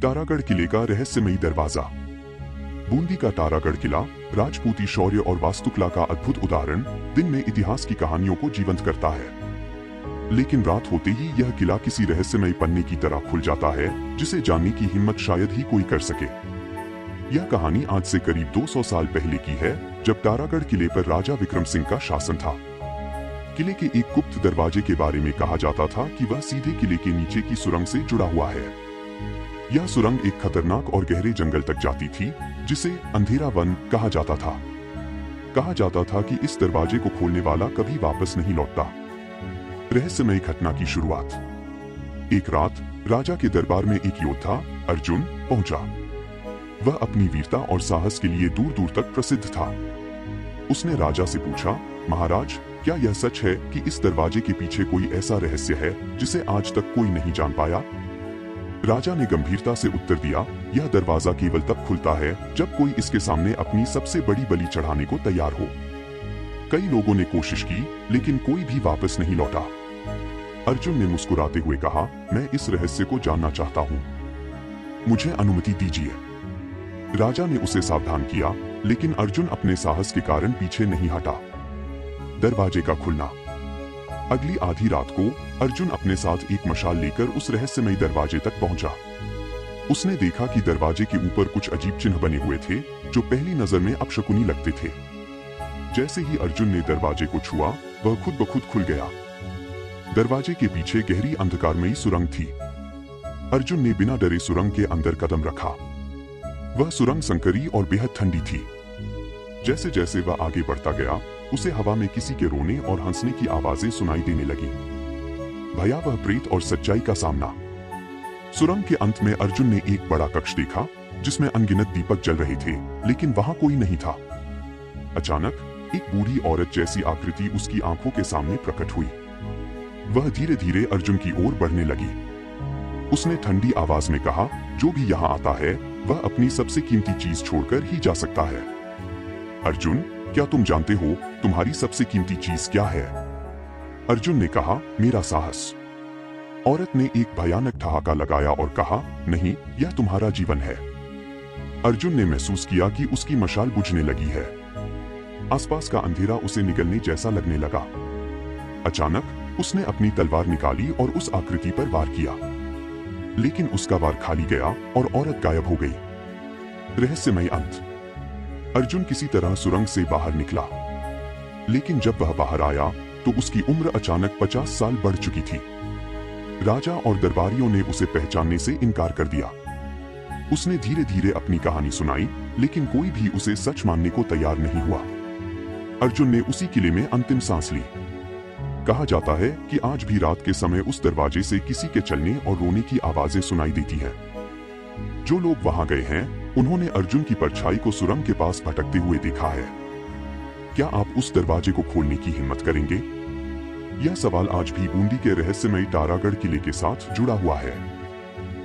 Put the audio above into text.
तारागढ़ किले का रहस्यमयी दरवाजा। बूंदी का तारागढ़ किला राजपूती शौर्य और वास्तुकला का अद्भुत उदाहरण दिन में इतिहास की कहानियों को जीवंत करता है। लेकिन रात होते ही यह किला किसी रहस्यमय पन्ने की तरह खुल जाता है जिसे जानने की हिम्मत शायद ही कोई कर सके। यह कहानी आज से करीब 200 साल पहले की है, जब तारागढ़ किले पर राजा विक्रम सिंह का शासन था। किले के एक गुप्त दरवाजे के बारे में कहा जाता था कि वह सीधे किले के नीचे की सुरंग से जुड़ा हुआ है। यह सुरंग एक खतरनाक और गहरे जंगल तक जाती थी, जिसे अंधेरा वन कहा जाता था। कहा जाता था कि इस दरवाजे को खोलने वाला कभी वापस नहीं लौटता। रहस्यमय घटना की शुरुआत। एक रात राजा के दरबार में एक योद्धा अर्जुन पहुंचा। वह अपनी वीरता और साहस के लिए दूर दूर तक प्रसिद्ध था। उसने राजा से पूछा, महाराज, क्या यह सच है कि इस दरवाजे के पीछे कोई ऐसा रहस्य है जिसे आज तक कोई नहीं जान पाया? राजा ने गंभीरता से उत्तर दिया, यह दरवाजा केवल तब खुलता है जब कोई इसके सामने अपनी सबसे बड़ी बलि चढ़ाने को तैयार हो। कई लोगों ने कोशिश की, लेकिन कोई भी वापस नहीं लौटा। अर्जुन ने मुस्कुराते हुए कहा, मैं इस रहस्य को जानना चाहता हूँ, मुझे अनुमति दीजिए। राजा ने उसे सावधान किया, लेकिन अर्जुन अपने साहस के कारण पीछे नहीं हटा। दरवाजे का खुलना। अगली आधी रात को अर्जुन अपने साथ एक मशाल लेकर उस रहस्यमयी दरवाजे तक पहुंचा। उसने देखा कि दरवाजे के ऊपर कुछ अजीब चिन्ह बने हुए थे, जो पहली नजर में अपशकुनी लगते थे। जैसे ही अर्जुन ने दरवाजे को छुआ, वह खुद ब खुद खुल गया। दरवाजे के पीछे गहरी अंधकारमयी सुरंग थी। अर्जुन ने बिना डरे सुरंग के अंदर कदम रखा। वह सुरंग संकरी और बेहद ठंडी थी। जैसे जैसे वह आगे बढ़ता गया, उसे हवा में किसी के रोने और हंसने की आवाजें सुनाई देने लगी। भयावह प्रेत और सच्चाई का सामना। सुरंग के अंत में अर्जुन ने एक बड़ा कक्ष देखा, जिसमें अनगिनत दीपक जल रहे थे, लेकिन वहां कोई नहीं था। अचानक एक बूढ़ी औरत जैसी आकृति उसकी आंखों के सामने प्रकट हुई। वह धीरे धीरे अर्जुन की ओर बढ़ने लगी। उसने ठंडी आवाज में कहा, जो भी यहाँ आता है वह अपनी सबसे कीमती चीज छोड़कर ही जा सकता है। अर्जुन, क्या तुम जानते हो तुम्हारी सबसे कीमती चीज क्या है? अर्जुन ने कहा, मेरा साहस। औरत ने एक भयानक ठहाका लगाया और कहा, नहीं, यह तुम्हारा जीवन है। अर्जुन ने महसूस किया कि उसकी मशाल बुझने लगी है। आसपास का अंधेरा उसे निगलने जैसा लगने लगा। अचानक उसने अपनी तलवार निकाली और उस आकृति पर वार किया, लेकिन उसका वार खाली गया और औरत गायब हो गई। रहस्यमय अंत। अर्जुन किसी तरह सुरंग से बाहर निकला, लेकिन जब वह बाहर आया तो उसकी उम्र अचानक 50 साल बढ़ चुकी थी। राजा और दरबारियों ने उसे पहचानने से इनकार कर दिया। उसने धीरे धीरे अपनी कहानी सुनाई, लेकिन कोई भी उसे सच मानने को तैयार नहीं हुआ। अर्जुन ने उसी किले में अंतिम सांस ली। कहा जाता है कि आज भी रात के समय उस दरवाजे से किसी के चलने और रोने की आवाजें सुनाई देती हैं। जो लोग वहां गए हैं, उन्होंने अर्जुन की परछाई को सुरंग के पास भटकते हुए देखा है। क्या आप उस दरवाजे को खोलने की हिम्मत करेंगे? यह सवाल आज भी बूंदी के रहस्यमयी तारागढ़ किले के साथ जुड़ा हुआ है।